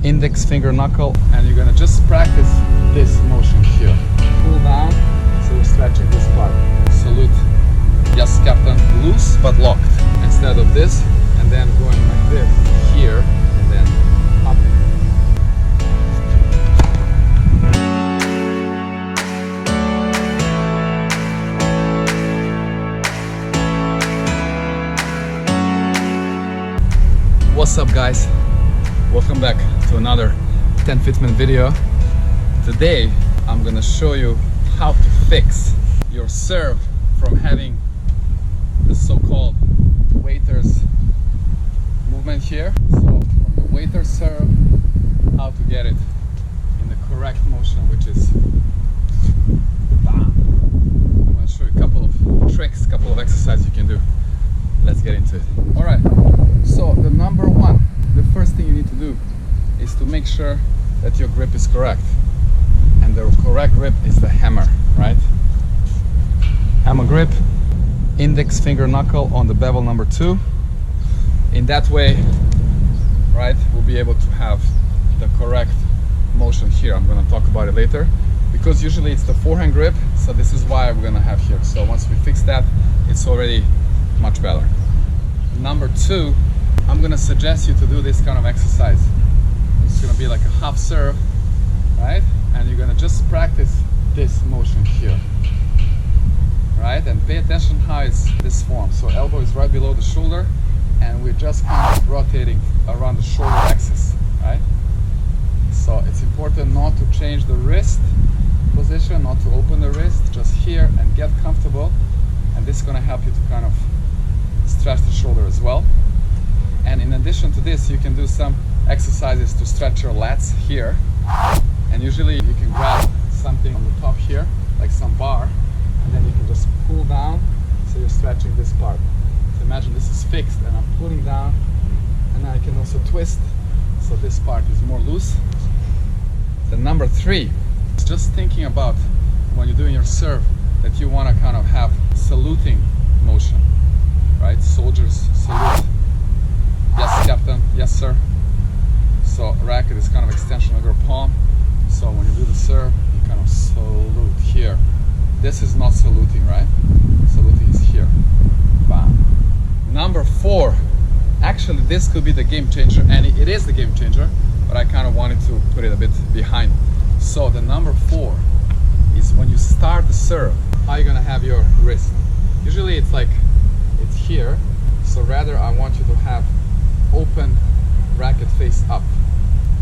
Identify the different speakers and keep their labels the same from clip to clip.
Speaker 1: index finger knuckle, and you're gonna just practice this motion here. Pull down, so you're stretching this part. Salute. Yes, captain. Loose but locked. Instead of this, and then going like this here, and then up. What's up, guys? Welcome back to another TENFITMEN video. Today I'm gonna show you how to fix your serve from having the so-called waiter's movement here. So from the waiter serve, how to get it in the correct motion, which is bam. I'm gonna show you a couple of tricks, couple of exercises you can do. Let's get into it. All right, so the number one, the first thing you need to do is to make sure that your grip is correct. And the correct grip is the hammer, right? Hammer grip, index finger knuckle on the bevel number 2. In that way, right, we'll be able to have the correct motion here. I'm going to talk about it later, because usually it's the forehand grip, so this is why we're going to have here. So once we fix that, it's already much better. Number 2, I'm going to suggest you to do this kind of exercise. It's going to be like a half serve, right? And you're going to just practice this motion here, right? And pay attention how it's this form. So elbow is right below the shoulder, and we're just kind of rotating around the shoulder axis, right? So it's important not to change the wrist position, not to open the wrist, just here and get comfortable. And this is going to help you to kind of stretch the shoulder as well. And in addition to this, you can do some exercises to stretch your lats here. And usually you can grab something on the top here, like some bar, and then you can just pull down, so you're stretching this part. So imagine this is fixed and I'm pulling down, and I can also twist, so this part is more loose. The number 3 is just thinking about when you're doing your serve that you want to kind of have saluting motion, right? Soldiers salute. Yes, captain. Yes, sir. So racket is kind of extension of your palm. So when you do the serve, you kind of salute here. This is not saluting, right? Saluting is here. Bam. Number 4. Actually, this could be the game changer, and it is the game changer, but I kind of wanted to put it a bit behind. So the number 4 is when you start the serve, how you're gonna have your wrist. Usually it's like, it's here. So rather I want you to have open racket face up,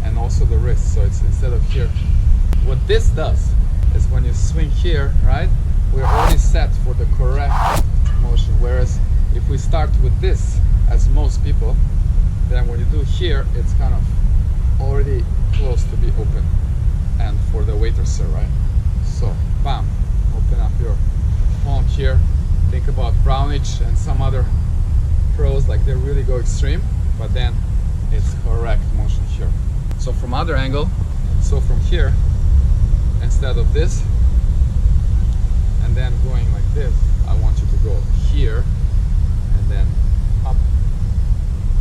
Speaker 1: and also the wrist, so it's instead of here. What this does is when you swing here, right, we're already set for the correct motion, whereas if we start with this, as most people, then when you do here, it's kind of already close to be open, and for the waiter serve, right? So bam, open up your palm here. Think about Brownage and some other pros, like they really go extreme, but then it's correct motion here. So from other angle, so from here, instead of this and then going like this, I want you to go here and then up,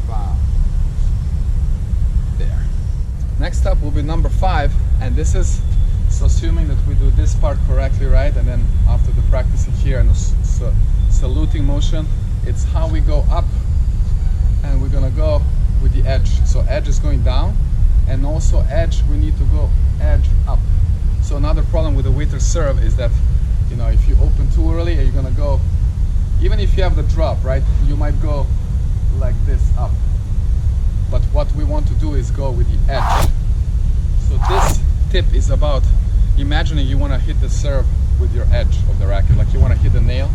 Speaker 1: bam, there. Next up will be number 5, and this is, so assuming that we do this part correctly, right, and then after the practicing here and the saluting motion, it's how we go up, and we're gonna go with the edge. So edge is going down, and also edge, we need to go edge up. So another problem with the waiter serve is that, you know, if you open too early, you're gonna go, even if you have the drop, right, you might go like this up. But what we want to do is go with the edge. So this tip is about imagining you want to hit the serve with your edge of the racket, like you want to hit the nail.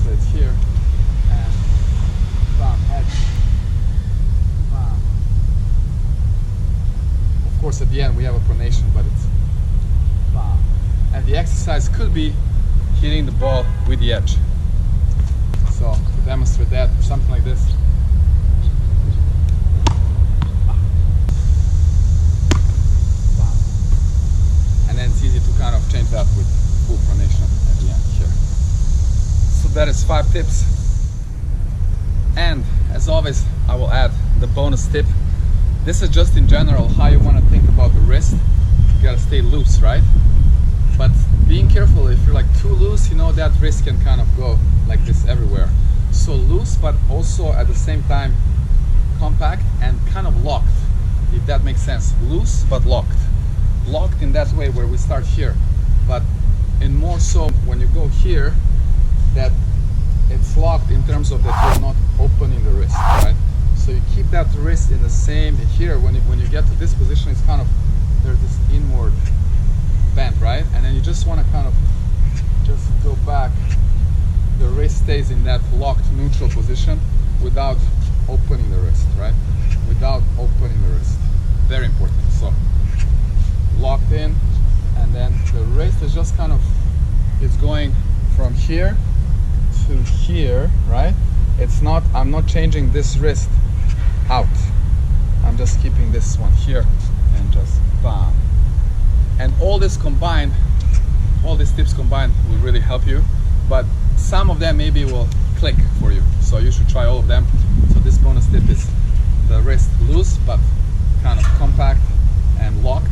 Speaker 1: So it's here, and bam, edge, bam. Of course at the end we have a pronation, but it's bam. And the exercise could be hitting the ball with the edge. So to demonstrate that, something like this. And then it's easy to kind of change that with full pronation at the end here. So that is 5 tips. And as always, I will add the bonus tip. This is just in general how you want to think about the wrist. You gotta stay loose, right? But being careful, if you're like too loose, you know, that wrist can kind of go like this everywhere. So loose, but also at the same time compact and kind of locked, if that makes sense. Loose but locked. Locked in that way where we start here, but in more so when you go here, that it's locked in terms of that you're not opening the wrist, right? So you keep that wrist in the same here. When you get to this position, it's kind of, there's this inward bend, right? And then you just want to kind of just go back. The wrist stays in that locked neutral position without opening the wrist, right? Without opening the wrist. Very important. So locked in, and then the wrist is just kind of, it's going from here to here, right? It's not, I'm not changing this wrist out. I'm just keeping this one here and just bam. And all this combined, all these tips combined will really help you, but some of them maybe will click for you. So you should try all of them. So this bonus tip is the wrist loose, but kind of compact and locked.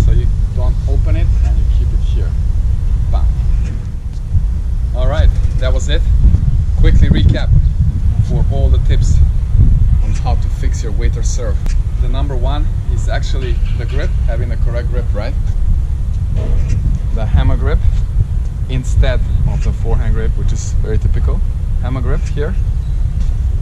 Speaker 1: So you don't open it and you keep it here. Bam. All right, that was it. Quickly recap for all the tips on how to fix your waiter serve. The number one is actually the grip, having the correct grip, right? The hammer grip instead of the forehand grip, which is very typical. Hammer grip here.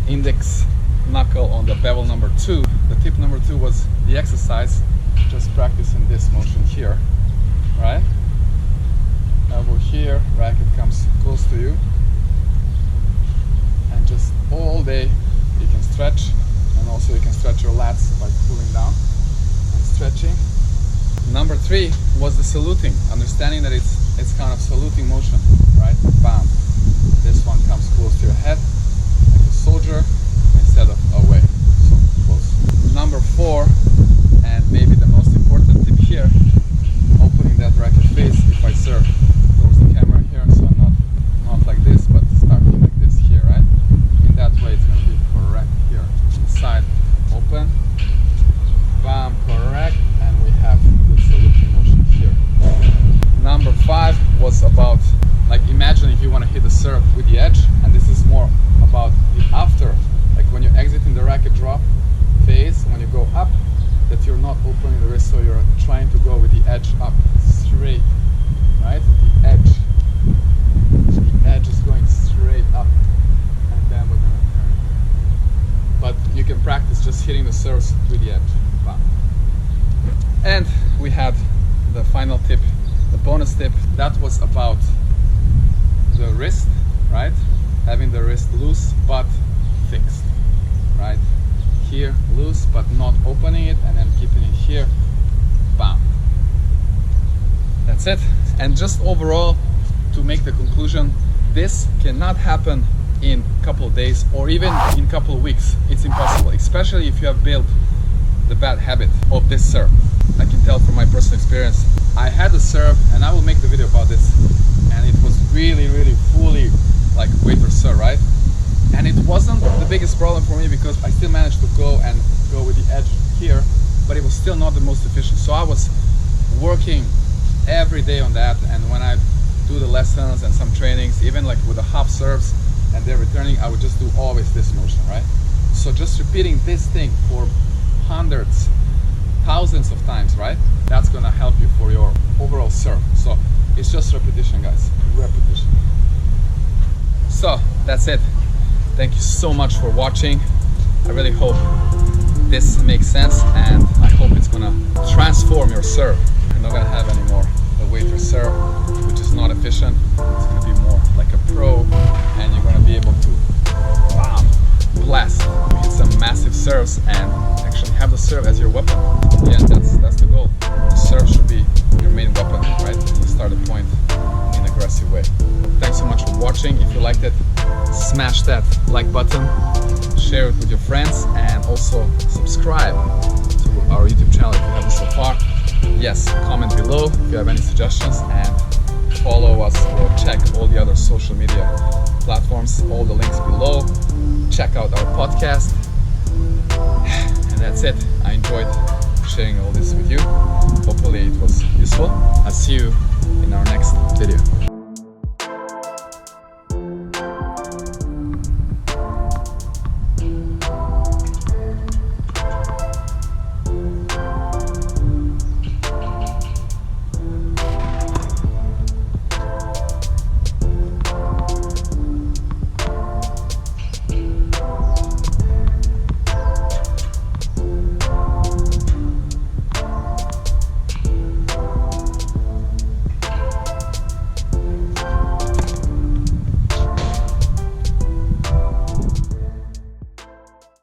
Speaker 1: Index knuckle on the bevel number two. The tip number two was the exercise, just practicing this motion here, right? Elbow here, racket comes close to you. And just all day you can stretch, and also you can stretch your lats by cooling down and stretching. Number three was the saluting, understanding that it's kind of saluting motion, right? Bam. This one comes close to your head, like a soldier, instead of away, so close. Number four, and maybe the most important tip here, opening that racket face if I serve towards the camera here, so not like this, but starting like this here, right? In that way it's going to be correct here. Inside, open, bam, correct, and we have good saluting motion here. Number five was about, like, imagine if you want to hit the serve with the edge, and this is more about the after, like when you're exiting the racket drop phase, when you go up, that you're not opening the wrist, so you're trying to go with the edge up straight, right? The edge is going straight up, and then we're gonna turn. But you can practice just hitting the serves with the edge. Bam. And we had the final tip, the bonus tip, that was about the wrist, right? Having the wrist loose but fixed, right? Here loose but not opening it, and then keeping it here. Bam. That's it. And just overall, to make the conclusion, this cannot happen in a couple of days or even in a couple of weeks. It's impossible, especially if you have built the bad habit of this serve. I can tell from my personal experience. I had a serve, and I will make the video about this, and it was really fully like waiter serve, right? And it wasn't the biggest problem for me because I still managed to go with the edge here, but it was still not the most efficient. So I was working every day on that, and when I do the lessons and some trainings, even like with the half serves and they're returning, I would just do always this motion, right? So just repeating this thing for hundreds, thousands of times, right? That's gonna help you for your overall serve. So it's just repetition, guys, repetition. So that's it. Thank you so much for watching. I really hope this makes sense, and I hope it's gonna transform your serve. You're not gonna have anymore the waiter serve, which is not efficient. It's gonna be more like a pro, and you're gonna be able to blast, hit some massive serves, and actually have the serve as your weapon. Yeah, that's the goal. The serve should be your main weapon, right? You start a point in an aggressive way. Thanks so much for watching. If you liked it, smash that like button, share it with your friends, and also subscribe to our YouTube channel if you haven't so far. Yes, comment below if you have any suggestions, and follow us or check all the other social media platforms, all the links below. Check out our podcast, and that's that's it. I enjoyed sharing all this with you. Hopefully it was useful. I'll see you in our next video.